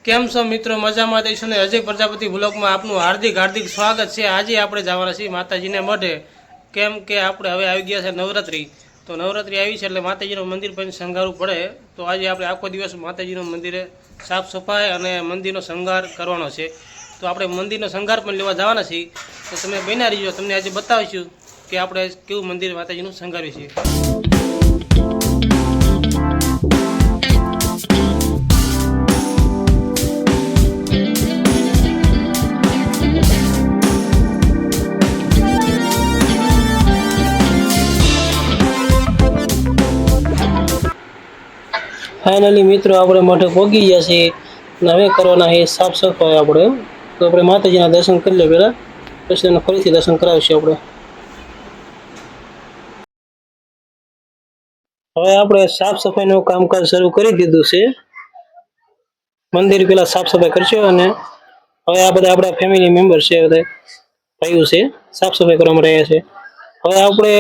કેમ છો મિત્રો? મજામાં દઈશું ને અજય પ્રજાપતિ બ્લોગમાં આપનું હાર્દિક હાર્દિક સ્વાગત છે। આજે આપણે જવાના છીએ માતાજીને મઢે, કેમ કે આપણે હવે આવી ગયા છે નવરાત્રિ। તો નવરાત્રિ આવી છે એટલે માતાજીનું મંદિર પણ શણગારવું પડે। તો આજે આપણે આખો દિવસ માતાજીનું મંદિરે સાફ સફાઈ અને મંદિરનો શણગાર કરવાનો છે। તો આપણે મંદિરનો શણગાર પણ લેવા જવાના છીએ। તો તમે બન્યા રહીજો, તમને આજે બતાવીશું કે આપણે કેવું મંદિર માતાજીનું શણગારીએ છીએ। फाइनली मित्रों આપણે મઠે પહોંચી ગયા છીએ અને હવે કરવાના છે સાફ સફાઈ આપણે। તો આપણે માતાજીના દર્શન કરી લે પહેલા, પછી એને ફરીથી દર્શન કરાવીશું આપણે। હવે આપણે સાફ સફાઈનું કામકાજ શરૂ કરી દીધું છે। મંદિર પેલા સાફ સફાઈ કરશું અને હવે આ બધા આપણા ફેમિલી મેમ્બર છે, બધા ભાઈઓ છે, સાફ સફાઈ કરવા માટે આવ્યા છે। હવે આપણે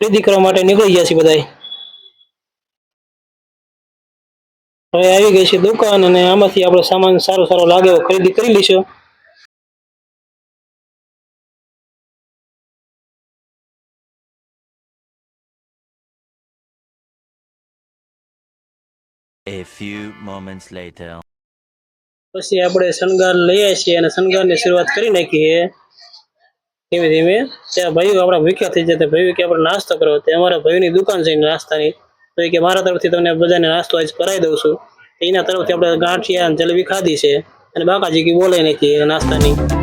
ખરીદી કરવા માટે નીકળી ગયા છીએ બધા। હવે આવી ગઈ છે દુકાન અને આમાંથી આપણે સામાન સારો સારો લાગે એવો ખરીદી કરી લઈશું। A few moments later. પછી આપણે શણગાર લઈએ છીએ અને શણગારની શરૂઆત કરી નાખીએ ધીમે ધીમે। ત્યાં ભાઈઓ આપણા ભૂખ્યા થઈ જતા, ભાઈઓ કે આપણે નાસ્તો કરો, તે અમારા ભાઈની દુકાન છે નાસ્તાની। તો એ કે મારા તરફથી તમને બધાને નાસ્તો આજ કરાવી દઉં છું। એના તરફથી આપણે ગાંઠિયા અને જલેબી ખાધી છે અને બાકાજી કી બોલે નથી નાસ્તાની।